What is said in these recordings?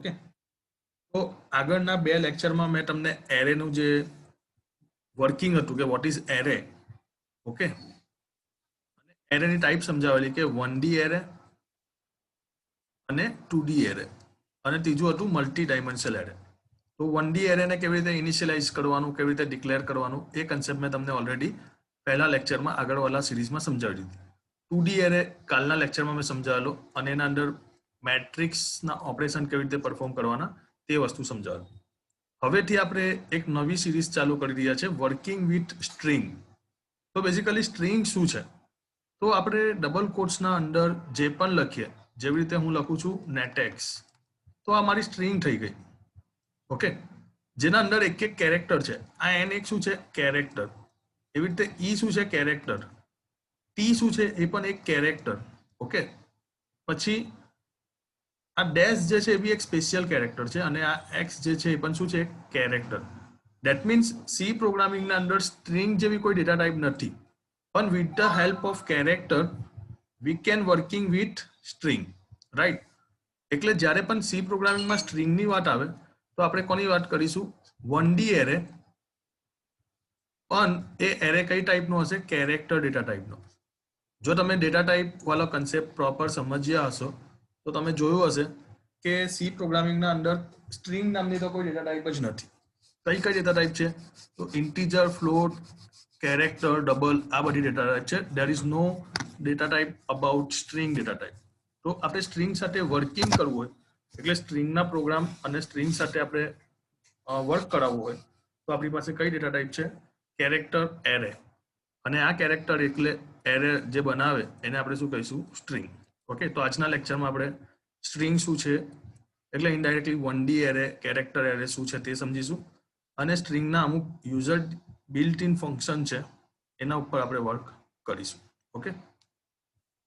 Okay, તો આગળના બે લેક્ચરમાં મેં તમને એરેનું જે વર્કિંગ હતું કે વોટ ઇઝ એરે, ઓકે, એરેની ટાઈપ સમજાવેલી કે 1D એરે અને 2D એરે અને ત્રીજું હતું મલ્ટી ડાયમેન્શનલ એરે. તો 1D એરેને કેવી રીતે ઇનિશિયલાઇઝ કરવાનું, કેવી રીતે ડિક્લેર કરવાનું, એ કન્સેપ્ટ મેં તમને ઓલરેડી પહેલા લેક્ચરમાં આગળવાળા સિરીઝમાં સમજાવી દીધી. 2D એરે કાલના લેક્ચરમાં મેં સમજાવેલો અને એના અંદર મેટ્રિક્સના ઓપરેશન કેવી રીતે પરફોર્મ કરવાના તે વસ્તુ સમજાવેલું. હવેથી આપણે એક નવી સિરીઝ ચાલુ કરી રહ્યા છે, વર્કિંગ વિથ સ્ટ્રિંગ. તો બેઝિકલી સ્ટ્રિંગ શું છે? તો આપણે ડબલ કોટ્સના અંદર જે પણ લખીએ, જેવી રીતે હું લખું છું નેટેક્સ, તો આ મારી સ્ટ્રિંગ થઈ ગઈ. ઓકે, જેના અંદર એક એક કેરેક્ટર છે. આ એન એક શું છે? કેરેક્ટર. એવી રીતે ઈ શું છે? કેરેક્ટર. ટી શું છે? એ પણ એક કેરેક્ટર. ઓકે, પછી આ ડેશ જે છે એ બી એક સ્પેશિયલ કેરેક્ટર છે અને આ એક્સ જે છે એ પણ શું છે? કેરેક્ટર. દેટ મીન્સ સી પ્રોગ્રામિંગના અંદર સ્ટ્રિંગ જેવી કોઈ ડેટા ટાઈપ નથી, પણ with the help of character we can working with string, right? એટલે જ્યારે પણ સી પ્રોગ્રામિંગમાં સ્ટ્રિંગની વાત આવે તો આપણે કોની વાત કરીશું? 1D એરે, પણ એ એરે કઈ ટાઈપનો હશે? કેરેક્ટર ડેટા ટાઈપનો. જો તમે ડેટા ટાઈપ વાળો કન્સેપ્ટ પ્રોપર સમજ્યા હશો તો તમે જોયું હશે કે સી પ્રોગ્રામિંગના અંદર સ્ટ્રિંગ નામની તો કોઈ ડેટા ટાઈપ જ નથી. કઈ કઈ ડેટા ટાઈપ છે? તો ઇન્ટીજર, ફ્લોટ, કેરેક્ટર, ડબલ, આ બધી ડેટા ટાઈપ છે. There is no data type about string data type. તો આપણે સ્ટ્રિંગ સાથે વર્કિંગ કરવું હોય, એટલે સ્ટ્રિંગના પ્રોગ્રામ અને સ્ટ્રિંગ સાથે આપણે વર્ક કરાવવું હોય તો આપણી પાસે કઈ ડેટા ટાઈપ છે? Character array. અને આ કેરેક્ટર એટલે એરે જે બનાવે એને આપણે શું કહીશું? સ્ટ્રિંગ. ઓકે, તો આજના લેક્ચરમાં આપણે સ્ટ્રિંગ શું છે એટલે indirectly 1D array, character array શું છે તે સમજીશું અને સ્ટ્રિંગના અમુક યુઝર બિલ્ટ ઇન ફંક્શન છે એના ઉપર આપણે વર્ક કરીશું. ઓકે,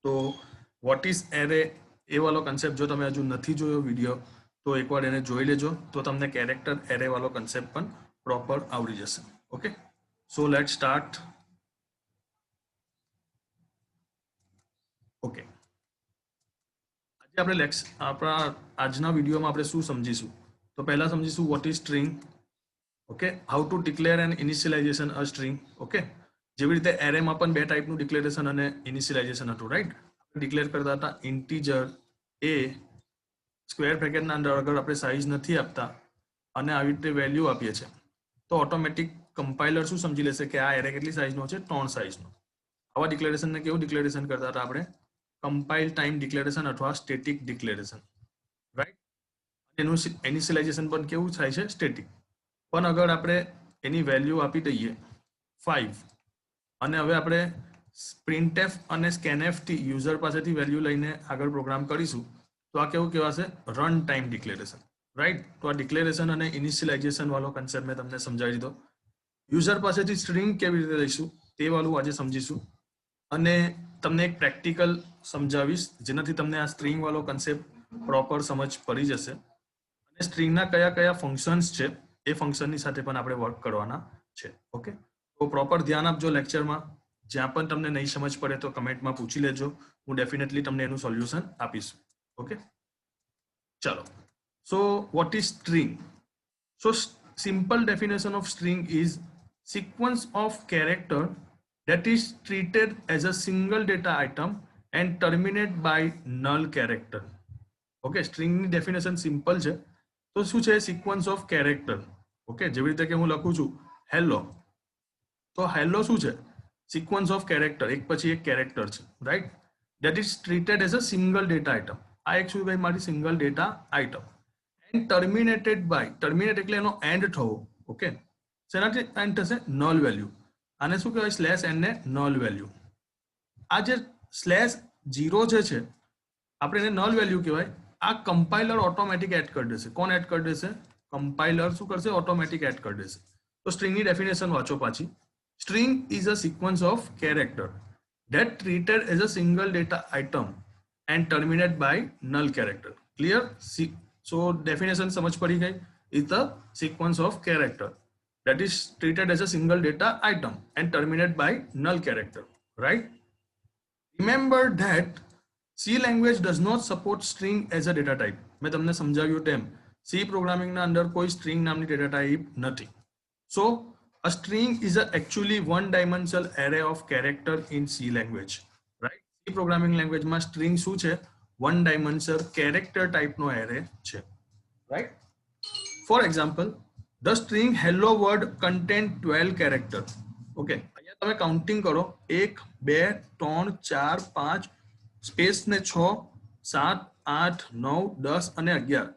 તો વોટ ઇઝ એરે એ વાળો કન્સેપ્ટ જો તમે હજુ નથી જોયો વિડીયો તો એકવાર એને જોઈ લેજો, તો તમને કેરેક્ટર એરે વાળો કન્સેપ્ટ પણ પ્રોપર આવડી જશે. Okay, so let start. Okay, આજે આપણે આપણા આજના વિડીયોમાં આપણે શું સમજીશું? તો પહેલા સમજીશું vote is string. Okay, how to declare and initialization a string. Okay, જેવી રીતે એરેમાં પણ બે ટાઈપનું ડિક્લેરેશન અને ઇનિશિયલાઇઝેશન હતું, રાઈટ? ડિક્લેર કરતા હતા ઇન્ટીજર એ સ્ક્વેર બ્રેકેટના અંદર અગર આપણે સાઇઝ નથી આપતા અને આવી રીતે વેલ્યુ આપીએ છીએ તો ઓટોમેટિક કમ્પાઇલર શું સમજી લેશે કે આ એરે કેટલી સાઇઝનો છે? 3 સાઇઝનો. આવા ડિક્લેરેશનને કેવું ડિક્લેરેશન કરતા હતા આપણે? કમ્પાઇલ ટાઈમ ડિક્લેરેશન અથવા સ્ટેટિક ડિક્લેરેશન, રાઈટ? એનું ઇનિશિયલાઇઝેશન પણ કેવું થાય છે? સ્ટેટિક. પણ અગર આપણે એની વેલ્યુ આપી દઈએ 5 અને હવે આપણે પ્રિન્ટએફ અને સ્કેનએફ થી યુઝર પાસેથી વેલ્યુ લઈને આગળ પ્રોગ્રામ કરીશું તો આ કેવું કહેવાશે? Run time declaration, right? તો આ ડિક્લેરેશન અને ઇનિશિયલાઇઝેશન વાળો કન્સેપ્ટ મેં તમને સમજાવી દીધો. યુઝર પાસેથી સ્ટ્રિંગ કેવી રીતે લઈશું તે વાળું આજે સમજીશું અને તમને એક પ્રેક્ટિકલ સમજાવીશ જેનાથી તમને આ સ્ટ્રિંગ વાળો કન્સેપ્ટ પ્રોપર સમજ પડી જશે અને સ્ટ્રિંગના કયા કયા ફંક્શન્સ છે એ ફંક્શનની સાથે પણ આપણે વર્ક કરવાના છે. ઓકે, તો પ્રોપર ધ્યાન આપજો લેક્ચરમાં. જ્યાં પણ તમને નહીં સમજ પડે તો કમેન્ટમાં પૂછી લેજો, હું ડેફિનેટલી તમને એનું સોલ્યુશન આપીશ. ઓકે, ચલો. So what is string? So simple definition of string is sequence of character that is treated as a single data item and terminate by null character. Okay, સ્ટ્રિંગની ડેફિનેશન સિમ્પલ છે. તો શું છે? Sequence of character. Okay, જેવી રીતે કે હું લખું છું હેલો, તો હેલો શું છે? સિક્વન્સ ઓફ કેરેક્ટર, એક પછી એક કેરેક્ટર છે, right? That is treated as a single data item. આ એક શું ભાઈ? મારી single data item. And terminated by, terminate એટલે એનો એન્ડ થવો. ઓકે, શેનાથી એન્ડ થશે? Null value. આને શું કહેવાય? સ્લેશ એન ને નલ વેલ્યુ. આ જે સ્લેશ 0 જે છે આપણે એને નલ વેલ્યુ કહેવાય. આ કમ્પાઇલર ઓટોમેટિક એડ કરી દેશે. કોણ એડ કરી દેશે? કમ્પાઇલર શું કરશે? ઓટોમેટિક એડ કરી દેશે. તો સ્ટ્રિંગની ડેફિનેશન વાંચો પાછી. String is a sequence of character that treated as a single data item and terminated by null character. Clear? So definition समझ पड़ी गई? Is the sequence of character that is treated as a single data item and terminated by null character. Right? Remember that C language does not support string as a data type. मैं तुमने समझाव्યું તેમ C પ્રોગ્રામિંગના અંદર કોઈ string નામની data type નથી. So a string is actually one dimensional array of character in C language, right. C programming લેંગ્વેજમાં string શું છે? વન ડાયમેન્શનલ કેરેક્ટર ટાઈપનો એરે છે, right. For example, the string hello word contain 12 character. Okay, અહીંયા તમે counting કરો, 1 2 3 4 5 space ને 6 7 8 9 10 અને 11.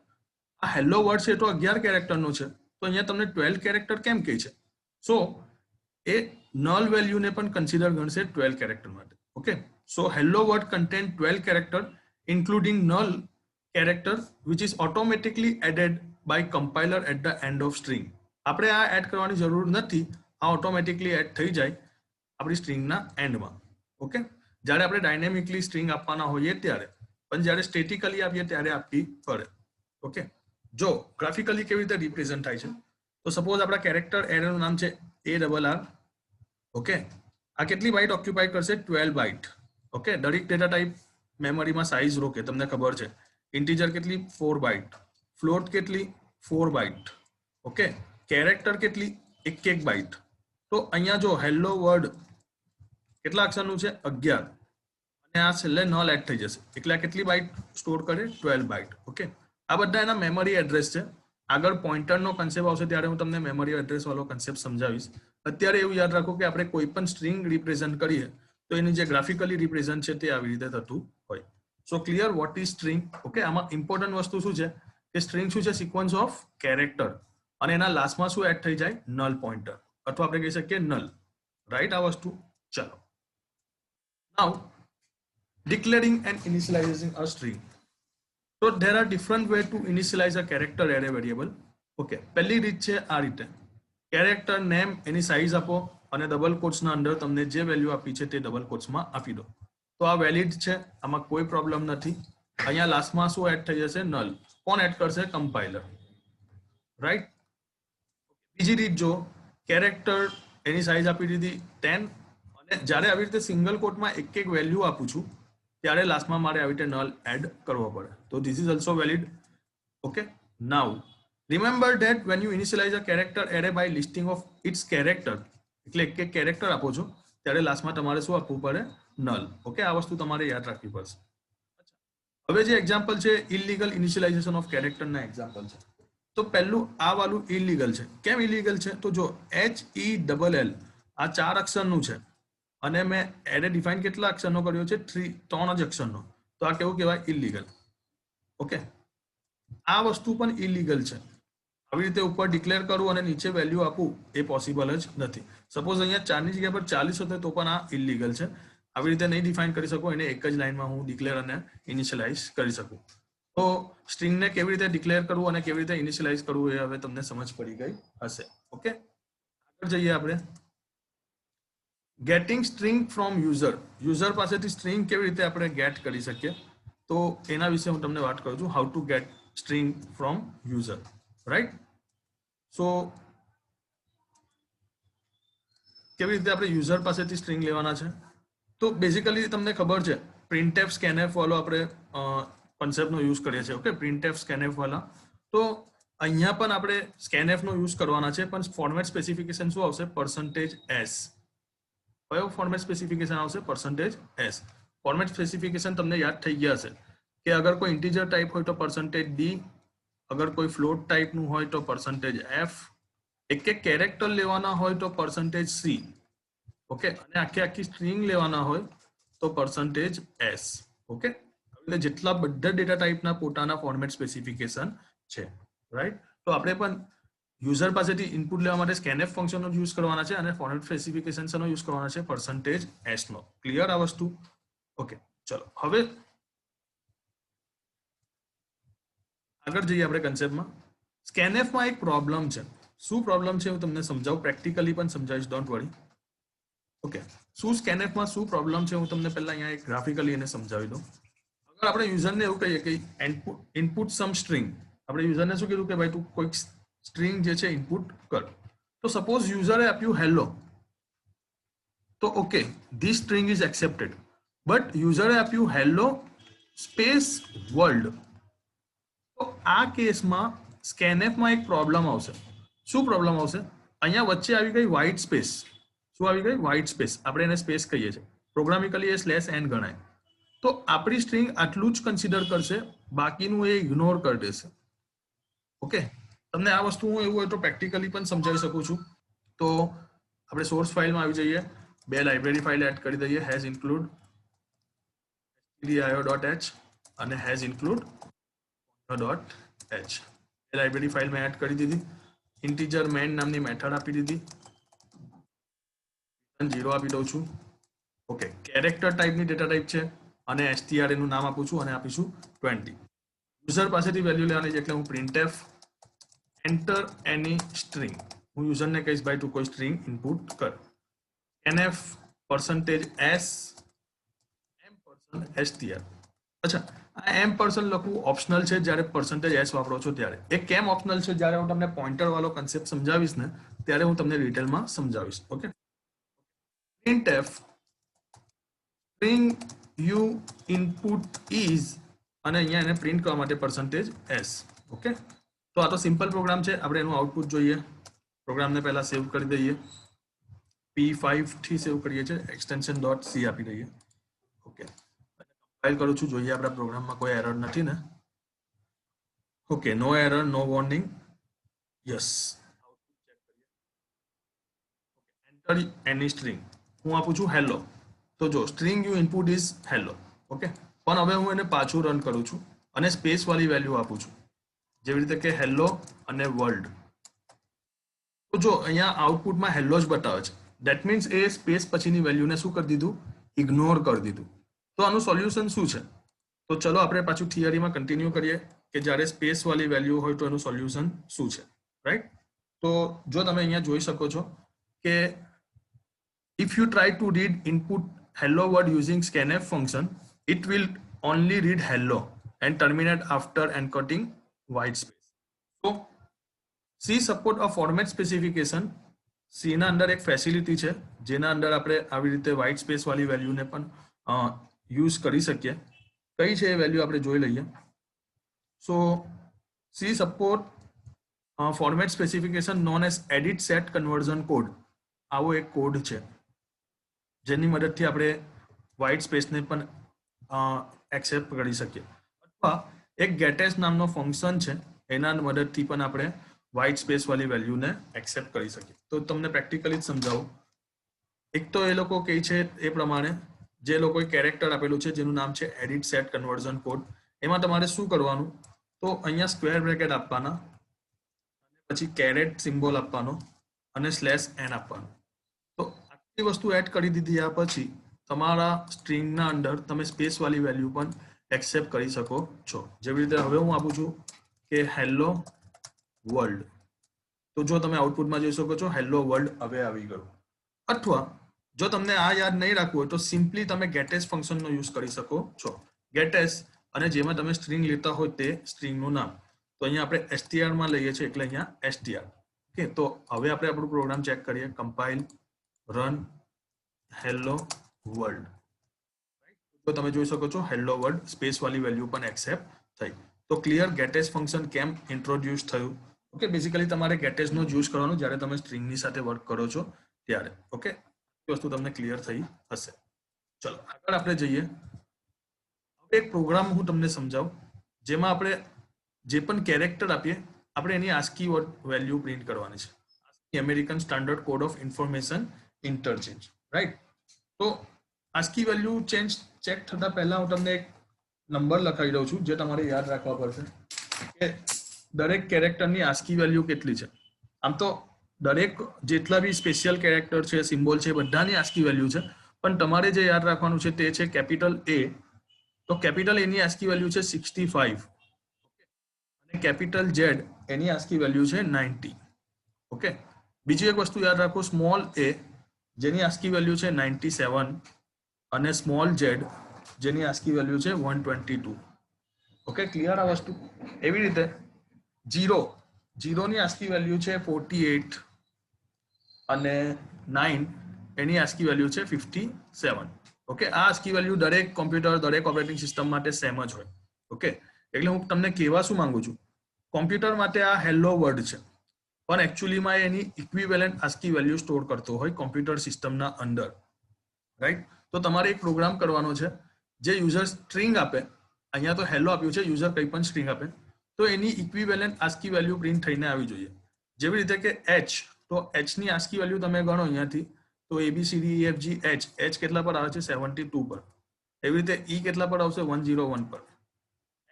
આ હેલો વર્ડ છે તો 11 કેરેક્ટરનો છે, તો અહીંયા તમને 12 કેરેક્ટર કેમ કહે છે? સો એ નલ વેલ્યુને પણ કન્સિડર ગણશે 12 કેરેક્ટર માટે. Okay, so hello word contain 12 character including null character which is automatically added by compiler at the end of string. આપણે આ એડ કરવાની જરૂર નથી, આ ઓટોમેટિકલી એડ થઈ જાય આપણી સ્ટ્રિંગના એન્ડમાં. ઓકે, જ્યારે આપણે ડાયનેમિકલી સ્ટ્રિંગ આપવાના હોઈએ ત્યારે, પણ જ્યારે સ્ટેટિકલી આપીએ ત્યારે આપવી પડે. ઓકે, જો ગ્રાફિકલી કેવી રીતે રિપ્રેઝન્ટ થાય છે, તો સપોઝ આપણા કેરેક્ટર એરેનું નામ છે ARR. ઓકે, આ કેટલી બાઇટ ઓક્યુપાય કરશે? 12 બાઇટ. ઓકે, દરેક ડેટા ટાઈપ મેમરીમાં સાઇઝ રોકે, તમને ખબર છે. ઇન્ટીજર કેટલી? 4 બાઇટ. ફ્લોટ કેટલી? 4 બાઇટ. ઓકે, કેરેક્ટર કેટલી? 1 બાઇટ. તો અહીંયા જો હેલો વર્ડ કેટલા અક્ષરનું છે? 11, અને આ છેલ્લે નલ એડ થઈ જશે એટલે કેટલી બાઇટ સ્ટોર કરે? 12 બાઇટ. ઓકે, આ બધા એના મેમરી એડ્રેસ છે. આગળ પોઇન્ટરનો કન્સેપ્ટ આવશે ત્યારે હું તમને મેમરી એડ્રેસ વાળો કન્સેપ્ટ સમજાવીશ. અત્યારે એવું યાદ રાખો કે આપણે કોઈ પણ સ્ટ્રિંગ રિપ્રેઝન્ટ કરીએ તો એની જે ગ્રાફિકલી રિપ્રેઝન્ટ છે તે આવી રીતે થતું હોય. So clear what is string? Okay, આમાં ઇમ્પોર્ટન્ટ વસ્તુ શું છે કે સ્ટ્રિંગ શું છે? સિક્વન્સ ઓફ કેરેક્ટર, અને એના લાસ્ટમાં શું એડ થઈ જાય? નલ પોઇન્ટર, અથવા આપણે કહી શકીએ નલ, રાઈટ. આ વસ્તુ ચલો. નાઉ declaring and initializing a string. So there are different way to initialize a character array variable. Okay, પહેલી રીત છે આ રીતે, કેરેક્ટર નેમ એની સાઇઝ આપો અને ડબલ કોટ્સના અંદર તમને જે વેલ્યુ આપી છે તે ડબલ કોટ્સમાં આપી દો. તો આ વેલિડ છે, આમાં કોઈ પ્રોબ્લેમ નથી. અહીંયા લાસ્ટમાં શું એડ થઈ જશે? નલ. કોણ એડ કરશે? Compiler, right. બીજી રીત જો, કેરેક્ટર એની સાઇઝ આપી દીધી 10, અને જ્યારે આવી રીતે સિંગલ કોટમાં એક વેલ્યુ આપું છું ત્યારે લાસ્ટમાં મારે આવી રીતે નલ એડ કરવો પડે. તો this is also valid. Okay, now remember that when you initialize a character array by listing of its character, એટલે એક કેરેક્ટર આપો છો ત્યારે લાસ્ટમાં તમારે શું આપવું પડે? નલ. ઓકે, આ વસ્તુ તમારે યાદ રાખવી પડશે. હવે જે એક્ઝામ્પલ છે ઇલીગલ ઇનિશિયલાઇઝેશન ઓફ કેરેક્ટરના એક્ઝામ્પલ છે. તો પહેલું આ વાળું ઇલીગલ છે. કેમ ઇલીગલ છે? તો જો HELL આ 4 અક્ષરનું છે, અને મેં એરે ડિફાઇન કેટલા અક્ષરનો કર્યો છે? 3 જ અક્ષરનો. તો આ કેવું કહેવાય? ઇલીગલ. ઓકે, આ વસ્તુ પણ ઇલીગલ છે. આવી રીતે ઉપર ડિક્લેર કરું અને નીચે વેલ્યુ આપું એ પોસિબલ જ નથી. સપોઝ અહીંયા 4 ની જગ્યા પર 40 હતો તો પણ આ ઇલીગલ છે. આવી રીતે નહીં ડિફાઇન કરી શકો, એને એક જ લાઇનમાં હું ડિક્લેર અને ઇનિશિયલાઇઝ કરી શકું. તો સ્ટ્રિંગને કેવી રીતે ડિક્લેર કરવું અને કેવી રીતે ઇનિશિયલાઇઝ કરવું એ હવે તમને સમજ પડી ગઈ હશે. ઓકે, આગળ જઈએ આપણે. ગેટિંગ સ્ટ્રિંગ ફ્રોમ યુઝર પાસેથી સ્ટ્રિંગ કેવી રીતે આપણે ગેટ કરી શકીએ, તો એના વિશે હું તમને વાત કરું છું. How to get string from user, right. So કેવી રીતે આપણે યુઝર પાસેથી સ્ટ્રિંગ લેવાના છે? તો બેઝિકલી તમને ખબર છે પ્રિન્ટએફ સ્કેનએફ વાળો આપણે કોન્સેપ્ટનો યુઝ કરીએ છીએ. ઓકે, પ્રિન્ટએફ સ્કેનએફ વાળા. તો અહીંયા પણ આપણે સ્કેનએફનો યુઝ કરવાના છે, પણ ફોર્મેટ સ્પેસિફિકેશન શું આવશે? %s. કયો ફોર્મેટ સ્પેસિફિકેશન આવશે? %s. ફોર્મેટ સ્પેસિફિકેશન તમને યાદ થઈ ગયા હશે કે અગર કોઈ ઇન્ટીજર ટાઈપ હોય તો %d, અગર કોઈ ફ્લોટ ટાઈપનું હોય તો %f, એક કેરેક્ટર લેવાના હોય તો %c. ઓકે, અને આખી સ્ટ્રિંગ લેવાના હોય તો %s. ઓકે, એટલે જેટલા બધા ડેટા ટાઈપના પોતાના ફોર્મેટ સ્પેસિફિકેશન છે, રાઈટ. તો આપણે પણ યુઝર પાસેથી ઇનપુટ લેવા માટે સ્કેનએફ ફંક્શનનો યુઝ કરવાના છે અને ફોર્મેટ સ્પેસિફિકેશનનો યુઝ કરવાના છે %s નો. ક્લિયર આ વસ્તુ? ઓકે, ચલો હવે આગળ જઈએ આપણે કન્સેપ્ટમાં. સ્કેનએફમાં એક પ્રોબ્લેમ છે. શું પ્રોબ્લેમ છે હું તમને સમજાવું, પ્રેક્ટિકલી પણ સમજાવીશ, ડોન્ટ વરી. ઓકે, શું સ્કેનએફમાં શું પ્રોબ્લેમ છે હું તમને પહેલા અહીંયા એક ગ્રાફિકલી એને સમજાવી દઉં. અગર આપણે યુઝરને એવું કહીએ કે ઇનપુટ સમ સ્ટ્રિંગ, આપણે યુઝરને શું કીધું કે ભાઈ તું કોઈક સ્ટ્રિંગ જે છે ઇનપુટ કર. તો સપોઝ યુઝરે આપ્યું હેલો, તો okay this string is accepted. But યુઝરે આપ્યું હેલો સ્પેસ વર્લ્ડ, તો આ કેસમાં scanf માં એક પ્રોબ્લેમ આવશે. શું પ્રોબ્લેમ આવશે? અહીંયા વચ્ચે આવી ગઈ વ્હાઇટ સ્પેસ. શું આવી ગઈ? White space. આપણે એને સ્પેસ કહીએ છીએ. પ્રોગ્રામિકલી એ /n ગણાય. તો આપણી સ્ટ્રિંગ આટલું જ કન્સિડર કરશે, બાકીનું એ ઇગ્નોર કરી દેશે. ઓકે, તમને આ વસ્તુ હું એવું હોય તો પ્રેક્ટિકલી પણ સમજાવી શકું છું. તો આપણે સોર્સ ફાઇલમાં આવી જઈએ, બે લાઇબ્રેરી ફાઇલ એડ કરી દઈએ, હેઝ ઇન્ક્લુડ stdio.h અને has include .h. A library file મેં એડ કરી દીધી. ઇન્ટીજર મેન નામની મેથડ આપી દીધી, 0 આપી દઉં છું. ઓકે, કેરેક્ટર ટાઈપની ડેટા ટાઈપ છે અને str એનું નામ આપું છું અને આપીશું 20. યુઝર પાસેથી વેલ્યુ લેવાની છે એટલે હું printf enter any string, હું યુઝરને કહીશ ભાઈ તું કોઈ સ્ટ્રિંગ ઇનપુટ કર. nf %s m%str. અચ્છા, આ m% લખવું ઓપ્શનલ છે જ્યારે %s વાપરો છો ત્યારે. એ કેમ ઓપ્શનલ છે? જ્યારે હું તમને પોઇન્ટર વાળો કન્સેપ્ટ સમજાવીશ ને ત્યારે હું તમને ડિટેલમાં સમજાવીશ. Okay, printf string you input is અને અહીંયા એને પ્રિન્ટ કરવા માટે %s. ઓકે, તો આ તો સિમ્પલ પ્રોગ્રામ છે. આપણે એનું આઉટપુટ જોઈએ. પ્રોગ્રામને પહેલા સેવ કરી દઈએ, p5 થી સેવ કરીએ છીએ, એક્સટેન્શન .c આપી દઈએ. ઓકે, કમ્પાઇલ કરું છું, જોઈએ આપણા પ્રોગ્રામમાં કોઈ એરર નથી ને. ઓકે, નો એરર, નો વોર્નિંગ, યસ. એન્ટર એની સ્ટ્રિંગ, હું આપું છું હેલો. તો જો string you input is hello. Okay, પણ હવે હું એને પાછું રન કરું છું અને સ્પેસ વાળી વેલ્યુ આપું છું, જેવી રીતે કે હેલો અને વર્લ્ડ. તો જો અહીંયા આઉટપુટમાં હેલો જ બતાવે છે. ધેટ મીન્સ એ સ્પેસ પછીની વેલ્યુને શું કરી દીધું? ઇગ્નોર કરી દીધું. તો આનું સોલ્યુશન શું છે? તો ચલો આપણે પાછું થિયરીમાં કન્ટિન્યુ કરીએ કે જ્યારે સ્પેસ વાળી વેલ્યુ હોય તો એનું સોલ્યુશન શું છે, રાઈટ? તો જો તમે અહીંયા જોઈ શકો છો કે if you try to read input hello world using scanf function, it will only read hello and terminate after encoding white space. So C support a format specification. C ના અંદર એક ફેસિલિટી છે જેના અંદર આપણે આવી રીતે વ્હાઇટ સ્પેસ વાળી વેલ્યુને પણ યુઝ કરી શકીએ. કઈ છે એ વેલ્યુ આપણે જોઈ લઈએ. સો C support format specification known as edit set conversion code. આવો એક કોડ છે જેની મદદથી આપણે વ્હાઇટ સ્પેસને પણ એક્સેપ્ટ કરી શકીએ, અથવા એક ગેટેસ નામનો ફંક્શન છે એના મદદથી પણ આપણે વ્હાઇટ સ્પેસ વાળી વેલ્યુને એક્સેપ્ટ કરી શકીએ. તો તમને પ્રેક્ટિકલી જ સમજાવું. એક તો એ લોકો કહે છે એ પ્રમાણે જે લોકોએ કેરેક્ટર આપેલું છે જેનું નામ છે એડિટ સેટ કન્વર્ઝન કોડ, એમાં તમારે શું કરવાનું? તો અહીંયા સ્ક્વેર બ્રેકેટ આપવાના, પછી કેરેટ સિમ્બોલ આપવાનો અને /n આપવાનું. તો આટલી વસ્તુ એડ કરી દીધી આ પછી તમારા સ્ટ્રિંગના અંદર તમે સ્પેસ વાળી વેલ્યુ પણ એક્સેપ્ટ કરી શકો છો. જેવી રીતે હવે હું આપું છું કે હેલો વર્લ્ડ. તો જો તમે આઉટપુટમાં જોઈ શકો છો હેલો વર્લ્ડ હવે આવી ગયું. અથવા જો તમને આ યાદ નહીં રાખવું હોય તો સિમ્પલી તમે ગેટેસ ફંક્શનનો યુઝ કરી શકો છો. ગેટેસ અને જેમાં તમે સ્ટ્રિંગ લેતા હોય તે સ્ટ્રિંગનું નામ. તો અહીંયા આપણે str માં લઈએ છીએ એટલે અહીંયા str. ઓકે, તો હવે આપણે આપણું પ્રોગ્રામ ચેક કરીએ. Compile, run, hello world. તો તમે જોઈ શકો છો હેલો વર્લ્ડ સ્પેસ વાળી વેલ્યુ પણ એક્સેપ્ટ થઈ. તો ક્લિયર ગેટેસ ફંક્શન કેમ ઇન્ટ્રોડ્યુસ થયું? ઓકે, બેઝિકલી તમારે ગેટેસનો યુઝ કરવાનો જ્યારે તમે સ્ટ્રિંગની સાથે વર્ક કરો છો ત્યારે. ઓકે, એ વસ્તુ તમને ક્લિયર થઈ હશે. ચલો આગળ આપણે જઈએ. હવે એક પ્રોગ્રામ હું તમને સમજાવું જેમાં આપણે જે પણ કેરેક્ટર આપીએ આપણે એની આસ્કી વેલ્યુ પ્રિન્ટ કરવાની છે. American standard code of information interchange, right? તો આસ્કી વેલ્યુ ચેક થતા પહેલા હું તમને એક નંબર લખાવી દઉં છું જે તમારે યાદ રાખવા પડશે કે દરેક કેરેક્ટરની આસ્કી વેલ્યુ કેટલી છે. આમ તો દરેક જેટલા બી સ્પેશિયલ કેરેક્ટર છે, સિમ્બોલ છે, બધાની આસ્કી વેલ્યુ છે, પણ તમારે જે યાદ રાખવાનું છે તે છે કેપિટલ A. તો કેપિટલ A ની આસ્કી વેલ્યુ છે 65 અને કેપિટલ Z એની આસ્કી વેલ્યુ છે 90. ઓકે, બીજી એક વસ્તુ યાદ રાખો, સ્મોલ a જેની આસ્કી વેલ્યુ છે 97 અને સ્મોલ z જેની આસ્કી વેલ્યુ છે 122. ઓકે, ક્લિયર આ વસ્તુ? એવી રીતે 0 ની આસ્કી વેલ્યુ છે 48 અને 9 એની આસ્કી વેલ્યુ છે 57. ઓકે, આ આસ્કી વેલ્યુ દરેક કોમ્પ્યુટર, દરેક ઓપરેટિંગ સિસ્ટમ માટે સેમ જ હોય. ઓકે, એટલે હું તમને કહેવા શું માંગુ છું, કોમ્પ્યુટર માટે આ હેલો વર્ડ છે, પણ એકચ્યુઅલીમાં એની ઇક્વિવેલન્ટ આસ્કી વેલ્યુ સ્ટોર કરતો હોય કોમ્પ્યુટર સિસ્ટમના અંદર, રાઈટ? તો તમારે એક પ્રોગ્રામ કરવાનો છે જે યુઝર સ્ટ્રિંગ આપે, અહીંયા તો હેલો આપ્યું છે, યુઝર કંઈ પણ સ્ટ્રિંગ આપે તો એની ઇક્વિવેલન્ટ આસ્કી વેલ્યુ પ્રિન્ટ થઈને આવી જોઈએ. જેવી રીતે કે એચ, તો એચની આસ્કી વેલ્યુ તમે ગણો અહીંયાથી, તો ABCDEFG એચ કેટલા પર આવે છે? 72 પર. એવી રીતે ઈ કેટલા પર આવશે? 101 પર.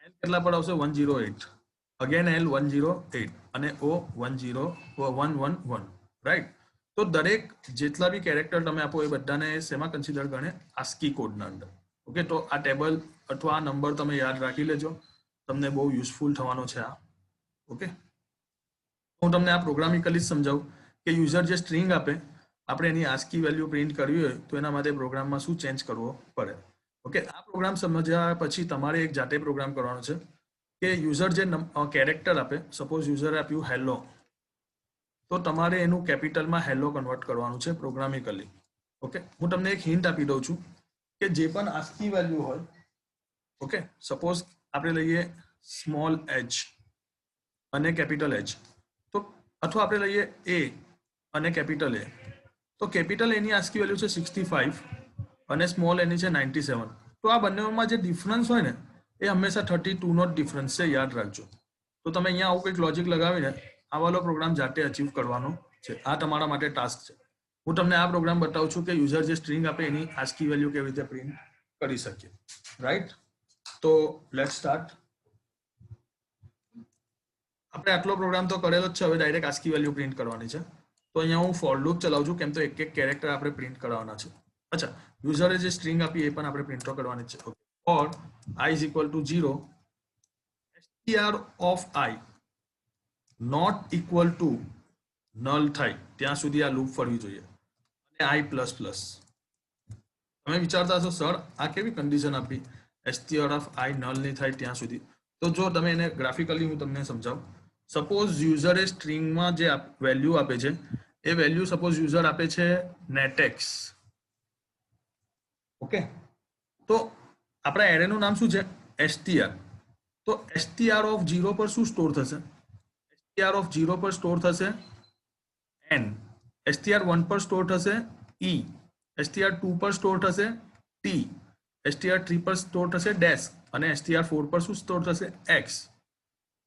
એલ કેટલા પર આવશે? 108. અગેન એલ 108 અને ઓ 111, રાઈટ? તો દરેક જેટલા બી કેરેક્ટર તમે આપો એ બધાને શેમાં કન્સિડર ગણે? આસ્કી કોડના અંદર. ઓકે, તો આ ટેબલ અથવા આ નંબર તમે યાદ રાખી લેજો, તમને બહુ યુઝફુલ થવાનો છે આ. ઓકે, હું તમને આ પ્રોગ્રામિકલી જ સમજાવું કે યુઝર જે સ્ટ્રિંગ આપે, આપણે એની આસ્કી વેલ્યુ પ્રિન્ટ કરવી હોય તો એના માટે પ્રોગ્રામમાં શું ચેન્જ કરવો પડે. ઓકે, આ પ્રોગ્રામ સમજ્યા પછી તમારે એક જાતે પ્રોગ્રામ કરવાનો છે કે યુઝર જે કેરેક્ટર આપે, સપોઝ યુઝરે આપ્યું હેલો, તો તમારે એનું કેપિટલમાં હેલો કન્વર્ટ કરવાનું છે પ્રોગ્રામિકલી. ઓકે, હું તમને એક હિન્ટ આપી દઉં છું કે જે પણ આસ્કી વેલ્યુ હોય, ઓકે, સપોઝ આપણે લઈએ સ્મોલ એચ અને કેપિટલ એચ, તો અથવા આપણે લઈએ એ અને કેપિટલ એ, તો કેપિટલ એની આસ્કી વેલ્યુ છે 65 અને સ્મોલ એની છે 97. તો આ બંનેમાં જે ડિફરન્સ હોય ને એ હંમેશા 32 નો ડિફરન્સ છે, યાદ રાખજો. તો તમે અહીંયા આવું કંઈક લોજિક લગાવીને આ વાળો પ્રોગ્રામ જાતે અચીવ કરવાનો છે. આ તમારા માટે ટાસ્ક છે. હું તમને આ પ્રોગ્રામ બતાવું છું કે યુઝર જે સ્ટ્રિંગ આપે એની આસ્કી વેલ્યુ કેવી રીતે પ્રિન્ટ કરી શકીએ, રાઈટ? તો લેટ્સ સ્ટાર્ટ. આપણે આટલો પ્રોગ્રામ તો કરેલો જ છે, હવે ડાયરેક્ટ આસ્કી વેલ્યુ પ્રિન્ટ કરવાની છે. તો અહીંયા હું ફોર લૂપ ચલાવું છું, કેમ તો એક એક કેરેક્ટર આપણે પ્રિન્ટ કરવાના છે. અચ્છા, યુઝરે જે સ્ટ્રિંગ આપી એ પણ આપણે પ્રિન્ટ કરવાની છે. Okay, for I is equal to 0, str of I not equal to null થાય ત્યાં સુધી આ લૂપ ફરવી જોઈએ, અને I પ્લસ પ્લસ. તમે વિચારતા હશો સર આ કેવી કન્ડિશન આપી, str of I null નહીં થાય ત્યાં સુધી? તો જો તમે એને ગ્રાફિકલી હું તમને સમજાવું. સપોઝ યુઝરે સ્ટ્રિંગમાં જે વેલ્યુ આપે છે એ વેલ્યુ સપોઝ યુઝર આપે છે નેટેક્સ. ઓકે, તો આપણા એરેનું નામ શું છે? str. તો str ઓફ 0 પર શું સ્ટોર થશે? str ઓફ 0 પર સ્ટોર થશે n, str 1 પર સ્ટોર થશે e, str 2 પર સ્ટોર થશે t, str 3 પર સ્ટોર થશે ડેશ, અને str 4 પર શું સ્ટોર થશે? x.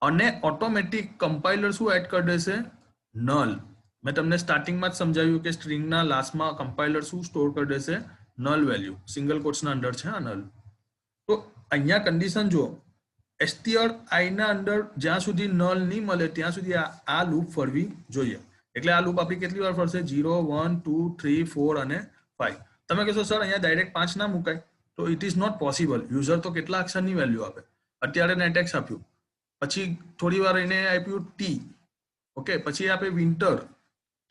અને ઓટોમેટિક કમ્પાઇલર શું એડ કરી દેશે? નલ. મેં તમને સ્ટાર્ટિંગમાં જ સમજાવ્યું કે સ્ટ્રિંગના લાસ્ટમાં કમ્પાઇલર શું સ્ટોર કરી દેશે? Null value. સિંગલ કોટ્સના અંદર છે આ નલ. તો અહીંયા કન્ડિશન જો str I ના અંદર જ્યાં સુધી નલ નહીં મળે ત્યાં સુધી આ લૂપ ફરવી જોઈએ. એટલે આ લૂપ આપણી કેટલી વાર ફરશે? 0, 1, 2, 3, 4 અને 5. તમે કહેશો સર અહીંયા ડાયરેક્ટ 5 ના મુકાય, તો it is not possible. User તો કેટલા અક્ષરની વેલ્યુ આપે? અત્યારે નેટેક્સ આપ્યું, પછી થોડી વાર એને આપ્યું ટી, ઓકે, પછી આપે વિન્ટર,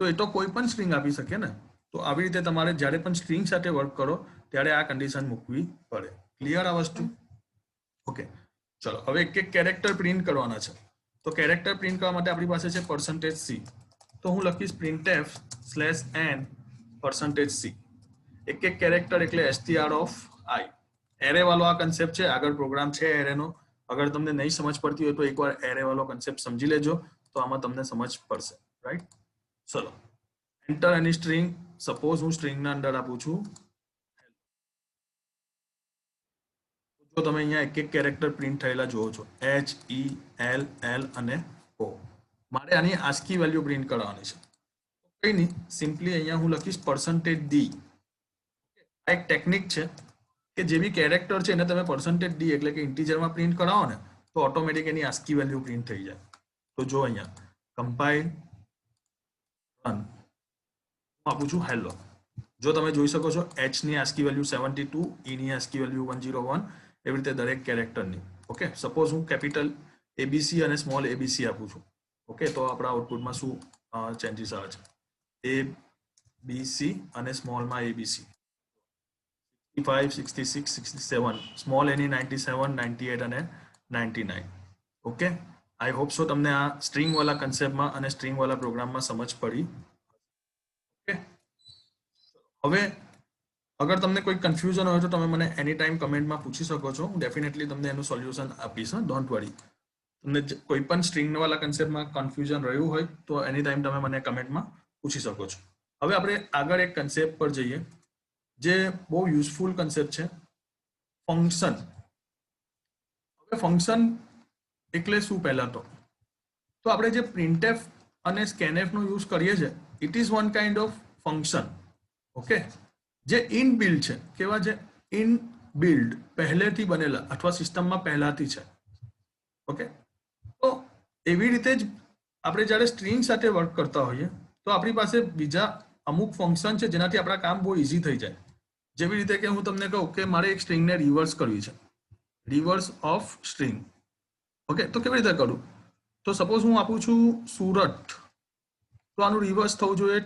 તો એ તો કોઈ પણ સ્ટ્રિંગ આપી શકે ને. તો આવી રીતે તમારે જ્યારે પણ સ્ટ્રિંગ સાથે વર્ક કરો ત્યારે આ કન્ડિશન મૂકવી પડે. ક્લિયર આ વસ્તુ? ઓકે, ચલો હવે એક એક કેરેક્ટર પ્રિન્ટ કરવાના છે. તો કેરેક્ટર પ્રિન્ટ કરવા માટે આપણી પાસે છે %c. તો હું લખીશ printf/n%c. એક એક કેરેક્ટર એટલે str of I. એરે વાળો આ કન્સેપ્ટ છે, આગળ પ્રોગ્રામ છે એરેનો. અગર તમને નહીં સમજ પડતી હોય તો એકવાર એરે વાળો કન્સેપ્ટ સમજી લેજો, તો આમાં તમને સમજ પડશે, રાઈટ? ચલો, એન્ટર એની સ્ટ્રિંગ. સપોઝ હું સ્ટ્રિંગના અંદર આપું છું, તો તમે અહીંયા એક એક કેરેક્ટર પ્રિન્ટ થયેલા જોવો છો, H, E, L, L અને O. મારે આની આસ્કી વેલ્યુ પ્રિન્ટ કરવાની છે. કંઈ નહીં, સિમ્પલી અહીંયા હું લખીશ %d. આ એક ટેકનિક છે કે જે બી કેરેક્ટર છે એને તમે %d એટલે કે ઇન્ટીજરમાં પ્રિન્ટ કરાવો ને તો ઓટોમેટિક એની આસ્કી વેલ્યુ પ્રિન્ટ થઈ જાય. તો જો અહીંયા કમ્પાઇલ રન આપું છું હેલો. જો તમે જોઈ શકો છો h ની આસ્કી વેલ્યુ 72, e ની આસ્કી વેલ્યુ 101, એવી રીતે દરેક કેરેક્ટરની. ઓકે, સપોઝ હું કેપિટલ ABC અને સ્મોલ ABC આપું છું. ઓકે, તો આપણા આઉટપુટમાં શું ચેન્જીસ આવે છે? ABC અને સ્મોલમાં ABC 65, 66, 67, સ્મોલ એની 97, 98 અને 99. ઓકે, આઈ હોપ સો તમને આ સ્ટ્રિંગ વાળા કન્સેપ્ટમાં અને સ્ટ્રિંગ વાળા પ્રોગ્રામમાં સમજ પડી. ઓકે, હવે અગર તમને કોઈ કન્ફ્યુઝન હોય તો તમે મને એની ટાઈમ કમેન્ટમાં પૂછી શકો છો. હું ડેફિનેટલી તમને એનું સોલ્યુશન આપીશ, ડોન્ટ વરી. તમને કોઈ પણ સ્ટ્રિંગ વાળા કન્સેપ્ટમાં કન્ફ્યુઝન રહ્યું હોય તો એની ટાઈમ તમે મને કમેન્ટમાં પૂછી શકો છો. હવે આપણે આગળ એક કન્સેપ્ટ પર જઈએ જે બહુ યુઝફુલ કન્સેપ્ટ છે, ફંક્શન. હવે ફંક્શન એટલે શું? પહેલા તો આપણે જે પ્રિન્ટએફ અને સ્કેનએફ નો યુઝ કરીએ છીએ, it is one kind of function. Okay, જે ઇનબિલ્ડ છે. કેવા છે? ઇનબિલ્ડ, પહેલેથી બનેલા અથવા સિસ્ટમમાં પહેલાથી છે. ઓકે, તો એવી રીતે જ આપણે જ્યારે સ્ટ્રિંગ સાથે વર્ક કરતા હોઈએ તો આપણી પાસે બીજા અમુક ફંક્શન છે જેનાથી આપણા કામ બહુ ઇઝી થઈ જાય. જેવી રીતે કે હું તમને કહું કે મારે એક સ્ટ્રિંગને રિવર્સ કરવી છે, રિવર્સ ઓફ સ્ટ્રિંગ. ઓકે, તો કેવી રીતે કરું? તો સપોઝ હું આપું છું સુરત, તો આનું રિવર્સ થવું જોઈએ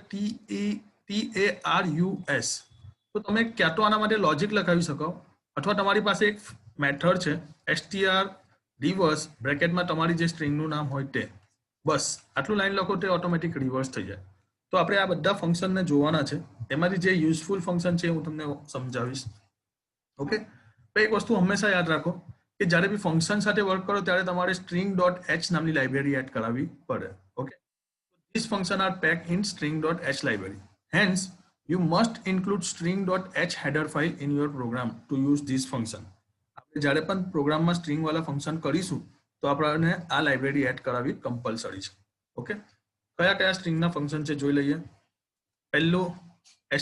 TARUS. તો તમે ક્યાં તો આના માટે લોજિક લખાવી શકો અથવા તમારી પાસે એક મેથડ છે str રિવર્સ બ્રેકેટમાં તમારી જે સ્ટ્રિંગનું નામ હોય તે, બસ આટલું લાઈન લખો તે ઓટોમેટિક રિવર્સ થઈ જાય. તો આપણે આ બધા ફંક્શનને જોવાના છે. એમાંથી જે યુઝફુલ ફંક્શન છે હું તમને સમજાવીશ. ઓકે, તો એક વસ્તુ હંમેશા યાદ રાખો કે જ્યારે બી ફંક્શન સાથે વર્ક કરો ત્યારે તમારે string.h નામની લાઇબ્રેરી એડ કરાવવી પડે. Okay, these functions are packed in string.h library. Hence, you must include string.h header file in your program to use this function. આપણે જ્યારે પણ પ્રોગ્રામમાં સ્ટ્રિંગ વાળા ફંક્શન કરીશું તો આપણને આ લાઇબ્રેરી એડ કરાવવી કમ્પલસરી છે. ઓકે, કયા કયા સ્ટ્રિંગના ફંક્શન છે જોઈ લઈએ. પહેલું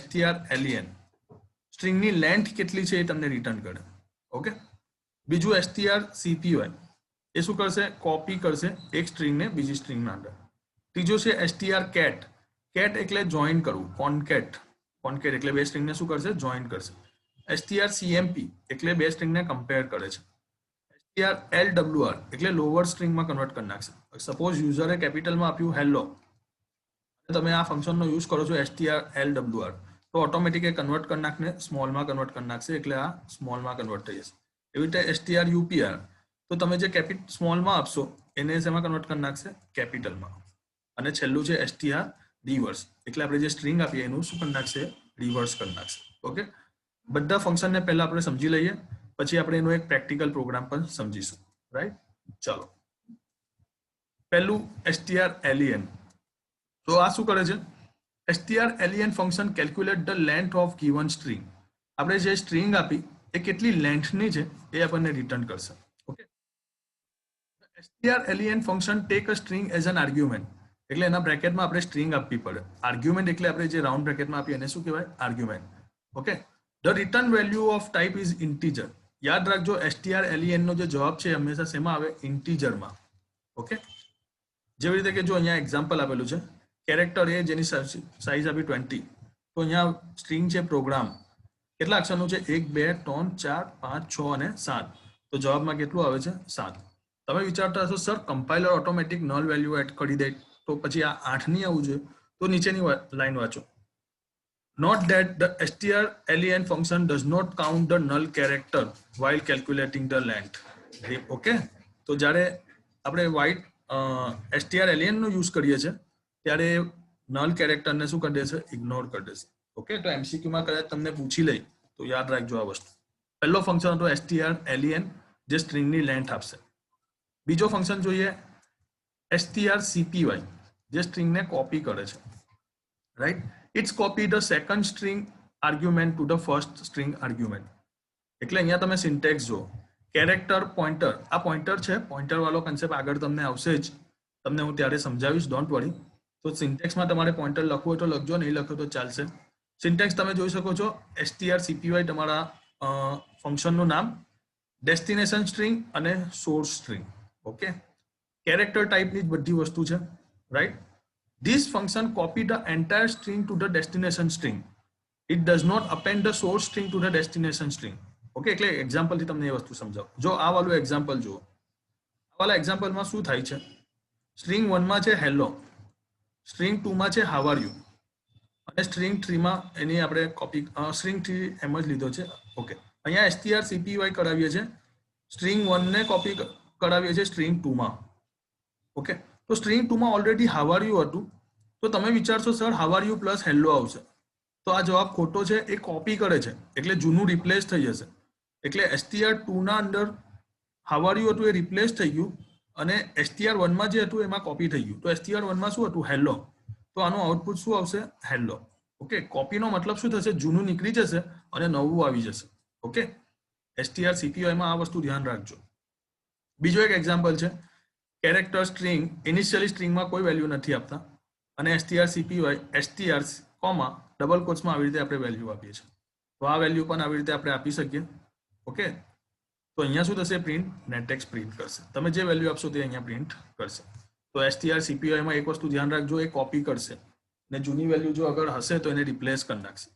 strlen, સ્ટ્રિંગની લેન્થ કેટલી છે એ તમને રિટર્ન કરે. ઓકે, બીજું strcpy, એ શું કરશે? કોપી કરશે એક સ્ટ્રિંગને બીજી સ્ટ્રિંગના અંદર. ત્રીજો છે strcat, કેટ એટલે જોઈન કરવું, કોન્કેટ એટલે બે સ્ટ્રિંગને શું કરશે? જોઈન કરશે. strcmp એટલે બે સ્ટ્રિંગને કમ્પેર કરે છે. strlwr એટલે લોઅર સ્ટ્રિંગમાં કન્વર્ટ કરી નાખશે. સપોઝ યુઝરે કેપિટલમાં આપ્યું હેલો, તમે આ ફંક્શનનો યુઝ કરો છો strlwr, તો ઓટોમેટિક એ કન્વર્ટ કરી નાખને સ્મોલમાં કન્વર્ટ કરી નાખશે, એટલે આ સ્મોલમાં કન્વર્ટ થઈ જશે. એવી રીતે strupr, તો તમે જે સ્મોલમાં આપશો એને શેમાં કન્વર્ટ કરી નાખશે? કેપિટલમાં. અને છેલ્લું છે str રિવર્સ, એટલે આપણે જે સ્ટ્રિંગ આપીએ એનું શું કરી નાખશે? રિવર્સ કરી નાખશે. ઓકે, બધા ફંક્શનને પહેલા આપણે સમજી લઈએ, પછી આપણે એનો એક પ્રેક્ટિકલ પ્રોગ્રામ પણ સમજીશું. રાઈટ, ચાલો. પહેલું strlen. તો આ શું કરે છે? strlen function calculate the length of given string. આપણે જે સ્ટ્રિંગ આપી એ કેટલી લેન્થની છે એ આપણને રિટર્ન કરશે. Okay, strlen function take a string as an argument, એટલે એના બ્રેકેટમાં આપણે સ્ટ્રિંગ આપવી પડે. આર્ગ્યુમેન્ટ એટલે આપણે જે રાઉન્ડ બ્રેકેટમાં આપીએ એને શું કહેવાય? Argument. Okay, the return value of type is integer. યાદ રાખજો, strlen નો જે જવાબ છે હંમેશા શેમાં આવે? ઇન્ટીજરમાં. ઓકે, જેવી રીતે કે જો અહીંયા એક્ઝામ્પલ આપેલું છે, કેરેક્ટર એ જેની સાઇઝ આપી 20, તો અહીંયા સ્ટ્રિંગ છે પ્રોગ્રામ, કેટલા અક્ષરનું છે? 1 2 3 4 5 6 અને 7. તો જવાબમાં કેટલું આવે છે? 7. તમે વિચારતા હશો sir compiler automatic null value add કરી દે તો પછી આ 8 નહીં આવવું જોઈએ. તો નીચેની લાઈન વાંચો. Note that the strlen function does not count the null character while calculating the length. Okay, તો જ્યારે આપણે strlen નો યુઝ કરીએ છીએ ત્યારે નલ કેરેક્ટરને શું કરી દેશે? ઇગ્નોર કરી દેશે. ઓકે, તો એમસીક્યુમાં કદાચ તમને પૂછી લે તો યાદ રાખજો આ વસ્તુ. પહેલો ફંક્શન હતો strlen, જે સ્ટ્રિંગની લેન્થ આપશે. બીજો ફંક્શન જોઈએ strcpy, જે સ્ટ્રિંગને કોપી કરે છે. Right, it's copy the second string argument to the first string argument. એટલે અહીંયા તમે સિન્ટેક્સ જો, કેરેક્ટર પોઇન્ટર, આ પોઇન્ટર છે, પોઇન્ટર વાળો કન્સેપ્ટ આગળ તમને આવશે જ, તમને હું ત્યારે સમજાવીશ, ડોન્ટ વરી. તો સિન્ટેક્સમાં તમારે પોઇન્ટર લખવું હોય તો લખજો, નહીં લખો તો ચાલશે. સિન્ટેક્સ તમે જોઈ શકો છો, strcpy તમારા ફંક્શનનું નામ, ડેસ્ટિનેશન સ્ટ્રિંગ અને સોર્સ સ્ટ્રિંગ. ઓકે, કેરેક્ટર ટાઈપની જ બધી વસ્તુ છે. Right, this function copy the entire string to the destination string. It does not append the source string to the destination string. Okay, એટલે એક્ઝામ્પલથી તમને એ વસ્તુ સમજાવું. જો આ વાળું એક્ઝામ્પલ જુઓ, આ વાળા એક્ઝામ્પલમાં શું થાય છે? સ્ટ્રિંગ 1 માં છે હેલો, સ્ટ્રિંગ 2 માં છે હાવ આર યુ, અને સ્ટ્રિંગ 3 માં એની આપણે કોપી સ્ટ્રિંગ 3 એમ જ લીધો છે. ઓકે, અહીંયા strcpy કરાવીએ છીએ, સ્ટ્રિંગ 1 ને કોપી કરાવીએ છીએ સ્ટ્રિંગ 2 માં. ઓકે, તો સ્ટ્રિંગ 2 માં ઓલરેડી હાવ આર યુ હતું, તો તમે વિચારશો sir how are you plus hello આવશે, તો આ જવાબ ખોટો છે. એ કોપી કરે છે એટલે જૂનું રિપ્લેસ થઈ જશે. એટલે str2 ના અંદર હાવ આર યુ હતું એ રિપ્લેસ થઈ ગયું અને str1 માં જે હતું એમાં કોપી થઈ ગયું, તો str1 માં શું હતું, હેલો, તો આનું આઉટપુટ શું આવશે, હેલો. ઓકે, કોપીનો મતલબ શું થશે, જૂનું નીકળી જશે અને નવું આવી જશે. ઓકે, strcpy માં આ વસ્તુ ધ્યાન રાખજો. બીજો એક એક્ઝામ્પલ છે, કેરેક્ટર સ્ટ્રિંગ, ઇનિશિયલી સ્ટ્રિંગમાં કોઈ વેલ્યુ નથી આપતા અને strcpy str કોમા ડબલ કોટ્સમાં આવી રીતે આપણે વેલ્યુ આપીએ છીએ, તો આ વેલ્યુ પણ આવી રીતે આપણે આપી શકીએ. ઓકે, તો અહીંયા શું થશે, પ્રિન્ટ નેટેક્સ પ્રિન્ટ કરશે, તમે જે વેલ્યુ આપશો તે અહીંયા પ્રિન્ટ કરશે. તો strcpy માં એક વસ્તુ ધ્યાન રાખજો, એ કોપી કરશે ને જૂની વેલ્યુ જો અગર હશે તો એને રિપ્લેસ કરી નાખશે.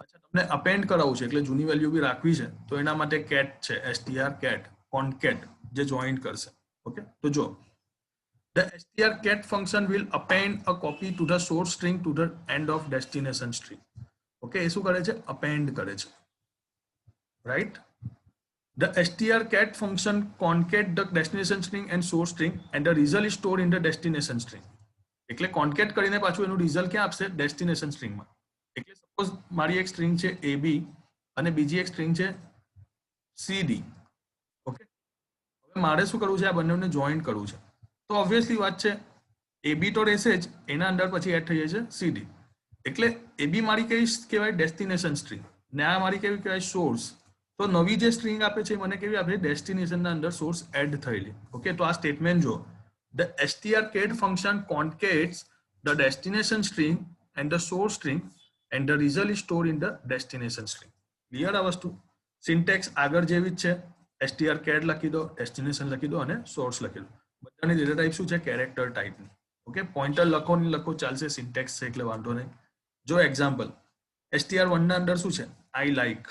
અચ્છા, તમને અપેન્ડ કરાવવું છે એટલે જૂની વેલ્યુ બી રાખવી છે, તો એના માટે કેટ છે, str cat concat, જે જોઈન્ટ કરશે. ઓકે, તો જો the str cat function will append a copy to the source string to the end of destination string. Okay, એ શું કરે છે, અપેન્ડ કરે છે, right. The str cat function concat the destination string and source string and the result is stored in the destination string. એટલે concat કરીને પાછું એનું રિઝલ્ટ ક્યાં આપશે, ડેસ્ટિનેશન સ્ટ્રિંગમાં. એટલે સપોઝ મારી એક સ્ટ્રિંગ છે ab અને બીજી એક સ્ટ્રિંગ છે cd. ઓકે, હવે મારે શું કરવું છે, આ બંનેને જોઈન્ટ કરવું છે, તો ઓબ્વિયસલી વાત છે ab તો રહેશે જ, એના અંદર પછી એડ થઈ જાય છે cd. એટલે ab મારી કેવી કહેવાય, ડેસ્ટિનેશન સ્ટ્રિંગ, ને આ મારી કેવી કહેવાય, સોર્સ. તો નવી જે સ્ટ્રિંગ આપે છે મને કેવી આપે, ડેસ્ટિનેશનના અંદર સોર્સ એડ થયેલી. ઓકે, તો આ સ્ટેટમેન્ટ જો, the strcat function concates the destination string and the source string and the result is stored in the destination string. Clear આ વસ્તુ? સિન્ટેક્સ આગળ જેવી જ છે, strcat લખી દો, ડેસ્ટિનેશન લખી દો અને સોર્સ લખી દો. બધાની ડેટા ટાઈપ શું છે, કેરેક્ટર ટાઈપની. ઓકે, પોઇન્ટર લખો નહીં લખો ચાલશે, સિન્ટેક્સ છે એટલે વાંધો નહીં. જો એક્ઝામ્પલ, str1 ના અંદર શું છે, આઈ લાઈક,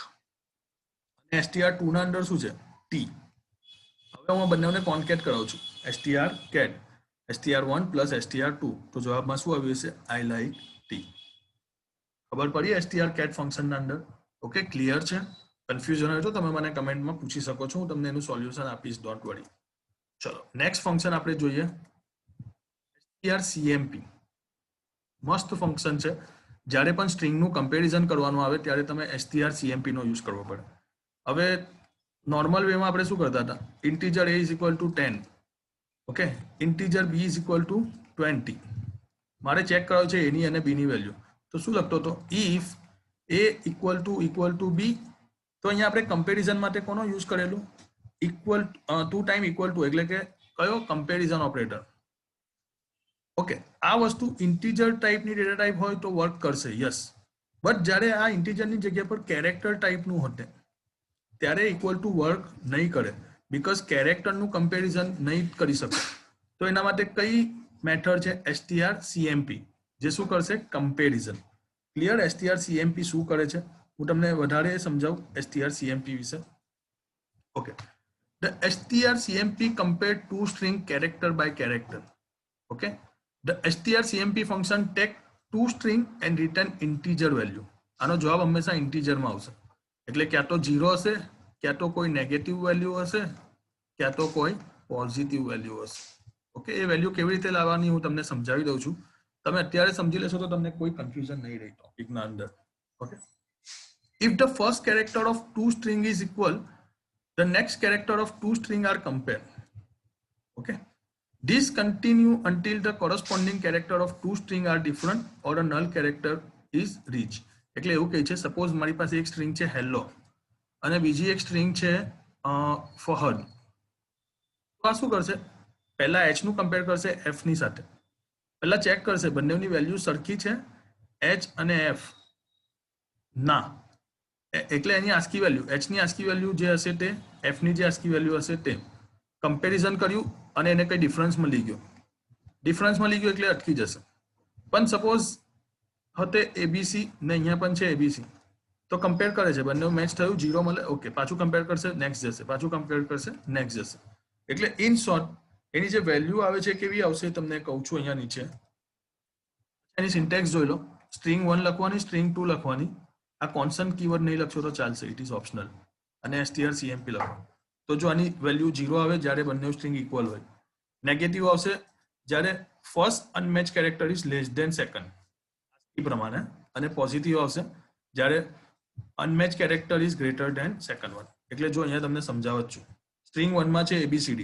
અને str2 ના અંદર શું છે, ટી. હવે હું બંનેને કોન્કેટ કરાવું છું, strcat str1 પ્લસ str2, તો જવાબમાં શું આવ્યું છે, આઈ લાઈક ટી. ખબર પડી strcat ફંક્શનના અંદર? ઓકે, ક્લિયર છે? કન્ફ્યુઝન હોય તો તમે મને કમેન્ટમાં પૂછી શકો છો, હું તમને એનું સોલ્યુશન આપીશ, ડોન્ટ વરી. ચલો, નેક્સ્ટ ફંક્શન આપણે જોઈએ, strcmp. મસ્ત ફંક્શન છે, જ્યારે પણ સ્ટ્રિંગનું કમ્પેરિઝન કરવાનું આવે ત્યારે તમે strcmp નો યુઝ કરવો પડે. હવે નોર્મલ વેમાં આપણે શું કરતા હતા, integer a is equal to 10, okay, integer b is equal to 20. મારે ચેક કરાવ્યું છે એની અને બીની વેલ્યુ, તો શું લખતો હતો, if a equal to b. તો અહીંયા આપણે કમ્પેરિઝન માટે કોનો યુઝ કરેલું, equal to time equal to, એટલે કે કયો, કમ્પેરિઝન ઓપરેટર. ઓકે, આ વસ્તુ ઇન્ટીજર ટાઈપની ડેટા ટાઈપ હોય તો વર્ક કરશે, યસ. બટ જ્યારે આ ઇન્ટીજરની જગ્યા પર કેરેક્ટર ટાઈપનું હોતે ત્યારે ઇક્વલ ટુ વર્ક નહીં કરે, બીકોઝ કેરેક્ટરનું કમ્પેરિઝન નહીં કરી શકે. તો એના માટે કઈ મેથડ છે, strcmp, જે શું કરશે, કમ્પેરિઝન. ક્લિયર? strcmp શું કરે છે હું તમને વધારે સમજાવું strcmp વિશે. Okay, the strcmp compare two string character by character. Okay, the strcmp function take two string and return integer value. આનો જવાબ હંમેશા ઇન્ટીજર માં આવશે, એટલે ક્યાં તો 0 હશે, ક્યાં તો કોઈ નેગેટિવ વેલ્યુ હશે, ક્યાં તો કોઈ પોઝિટિવ વેલ્યુ હશે. ઓકે, એ વેલ્યુ કેવી રીતે લાવવાની હું તમને સમજાવી દઉં છું, તમે અત્યારે સમજી લેશો તો તમને કોઈ કન્ફ્યુઝન નહીં રહે ટોપિકના અંદર. Okay, if the first character of two string is equal, the next character of two string are compared. Okay, this continue until the corresponding character of two string are different or a null character is reached. એટલે એવું કહે છે, suppose મારી પાસે એક string છે hello અને બીજી એક સ્ટ્રિંગ છે ફહદ. તો આ શું કરશે, પહેલા h નું કમ્પેર કરશે f ની સાથે, પહેલા ચેક કરશે બંનેની વેલ્યુ સરખી છે, h અને f ના, એટલે એની આસ્કી વેલ્યુ, h ની આસ્કી વેલ્યુ જે હશે તે, f ની જે આસ્કી વેલ્યુ હશે તે, કમ્પેરિઝન કર્યું અને એને કઈ ડિફરન્સ મળી ગયો, એટલે અટકી જશે. પણ સપોઝ હતે abc ને અહીંયા પણ છે abc, તો કમ્પેર કરે છે, બંને મેચ થયું, 0 મળે, ઓકે, પાછું કમ્પેર કરશે, નેક્સ્ટ જશે, પાછું કમ્પેર કરશે, નેક્સ્ટ જશે. એટલે ઇન શોર્ટ એની જે વેલ્યુ આવે છે કેવી આવશે તમને કહું છું અહીંયા નીચે. એની સિન્ટેક્સ જોઈ લો, સ્ટ્રિંગ 1 લખવાની, સ્ટ્રિંગ 2 લખવાની, આ કોન્સ્ટન્ટ કીવર્ડ નહીં લખશો તો ચાલશે, ઇટ ઇઝ ઓપ્શનલ, અને strcmp લખો. તો જો આની વેલ્યુ 0 આવે જ્યારે બંને સ્ટ્રિંગ ઇક્વલ હોય, નેગેટિવ આવશે જ્યારે first unmatch character is less than second પ્રમાણે, અને પોઝિટિવ આવશે જ્યારે unmatch character is greater than second one. એટલે જો અહીંયા તમને સમજાવત છું, સ્ટ્રિંગ 1 માં છે abcd,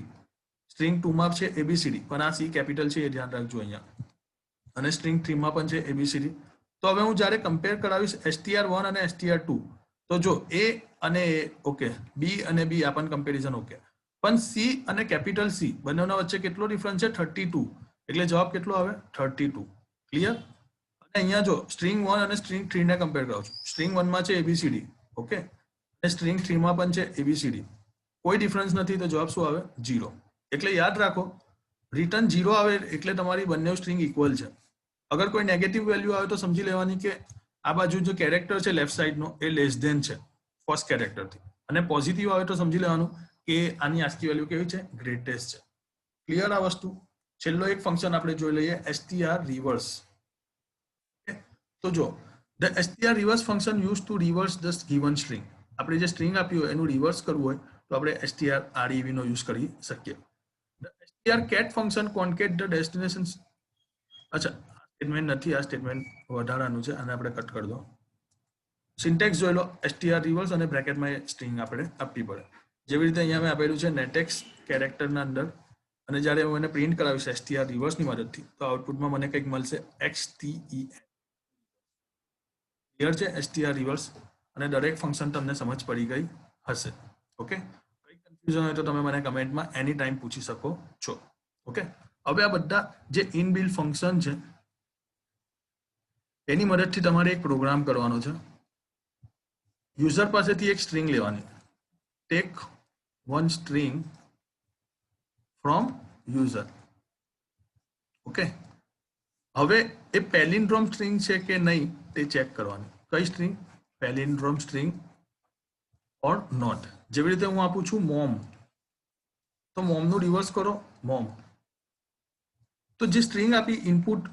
સ્ટ્રિંગ 2 માં છે ABCD, પણ આ C કેપિટલ છે એ ધ્યાન રાખજો અહીંયા, અને સ્ટ્રિંગ 3 માં પણ છે ABCD. તો હવે હું જ્યારે કમ્પેર કરાવીશ str1 અને str2, તો જો A અને A ઓકે, B અને B આ પણ કમ્પેરિઝન ઓકે, પણ C અને કેપિટલ C બંનેના વચ્ચે કેટલો ડિફરન્સ છે 32, એટલે જવાબ કેટલો આવે 32. ક્લિયર? અને અહીંયા જો સ્ટ્રિંગ 1 અને સ્ટ્રિંગ 3 ને કમ્પેર કરું છું. સ્ટ્રિંગ 1 માં છે ABCD ઓકે, અને સ્ટ્રિંગ 3 માં પણ છે ABCD, કોઈ ડિફરન્સ નથી, તો જવાબ શું આવે 0. એટલે યાદ રાખો રિટર્ન 0 આવે એટલે તમારી બંને સ્ટ્રિંગ ઇક્વલ છે. અગર કોઈ નેગેટિવ વેલ્યુ આવે તો સમજી લેવાની કે આ બાજુ જો કેરેક્ટર છે લેફ્ટ સાઈડનો એ લેસ ધેન છે ફર્સ્ટ કેરેક્ટરથી, અને પોઝિટિવ આવે તો સમજી લેવાનું કે આની આસ્કી વેલ્યુ કેવી છે ગ્રેટેસ્ટ છે. ક્લિયર આ વસ્તુ? છેલ્લો એક ફંક્શન આપણે જોઈ લઈએ str reverse. તો જો the str reverse function use to reverse the given string. આપણે જે સ્ટ્રિંગ આપ્યું હોય એનું રિવર્સ કરવું હોય તો આપણે str rev નો યુઝ કરી શકીએ. The str cat function concat the destination. અચ્છા, સ્ટેટમેન્ટ નથી, આ સ્ટેટમેન્ટ વધારાનું છે, આને આપણે કટ કરી દો. સિન્ટેક્સ જોઈ લો, str reverse અને બ્રેકેટમાં સ્ટ્રિંગ આપણે આપવી પડે. જેવી રીતે અહીંયા મેં આપેલું છે નેટેક્સ કેરેક્ટરના અંદર, અને જ્યારે હું એને પ્રિન્ટ કરાવીશ str reverse ની મદદથી તો આઉટપુટમાં મને કંઈક મળશે xten. ક્લિયર છે str reverse? અને દરેક ફંક્શન તમને સમજ પડી ગઈ હશે. ઓકે, કંઈ કન્ફ્યુઝન હોય તો તમે મને કમેન્ટમાં એની ટાઈમ પૂછી શકો છો. ઓકે, હવે આ બધા જે ઇનબિલ્ટ ફંક્શન છે એની મદદથી તમારે એક પ્રોગ્રામ કરવાનો છે. યુઝર પાસેથી એક સ્ટ્રિંગ લેવાની, take one string from user. Okay, હવે એ પેલિન્ડ્રોમ સ્ટ્રિંગ છે કે નહીં તે ચેક કરવાની. કઈ string? Palindrome string or not. જેવી રીતે હું આપું છું મોમ, તો મોમનું રિવર્સ કરો મોમ. તો જે સ્ટ્રિંગ આપી ઇનપુટ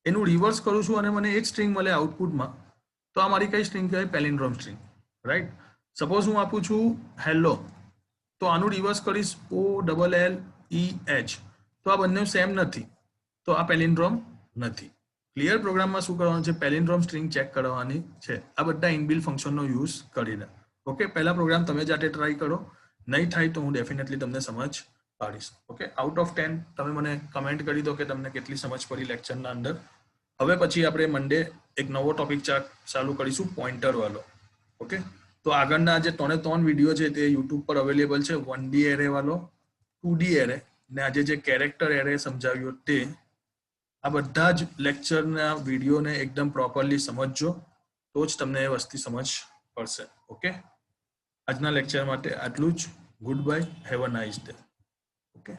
એનું રિવર્સ કરું છું અને મને એક સ્ટ્રિંગ મળે આઉટપુટમાં, તો આ મારી કઈ સ્ટ્રિંગ કહેવાય? પેલિન્ડ્રોમ સ્ટ્રિંગ, રાઈટ? સપોઝ હું આપું છું હેલો, તો આનું રિવર્સ કરીશ OLLEH, તો આ બંને સેમ નથી, તો આ પેલિન્ડ્રોમ નથી. ક્લિયર? પ્રોગ્રામમાં શું કરવાનું છે? પેલિન્ડ્રોમ સ્ટ્રિંગ ચેક કરવાની છે આ બધા ઇનબિલ્ટ ફંક્શનનો યુઝ કરીને. ઓકે, પહેલા પ્રોગ્રામ તમે જાતે ટ્રાય કરો, નહીં થાય તો હું ડેફિનેટલી તમને સમજ પાડીશ. ઓકે, આઉટ ઓફ 10 તમે મને કમેન્ટ કરી દો કે તમને કેટલી સમજ પડી લેક્ચરના અંદર. હવે પછી આપણે મંડે એક નવો ટોપિક ચાલુ કરીશું, પોઇન્ટર વાળો. ઓકે, તો આગળના જે 3 વિડીયો છે તે યુટ્યુબ પર અવેલેબલ છે, 1D એરે વાળો, 2D એરે, ને આજે જે કેરેક્ટર એરે સમજાવ્યો તે. આ બધા જ લેક્ચરના વિડીયોને એકદમ પ્રોપરલી સમજજો તો જ તમને એ વસ્તુ સમજ પડશે. ઓકે, આજના લેક્ચર માટે આટલું જ. Good bye, have a nice day. Okay.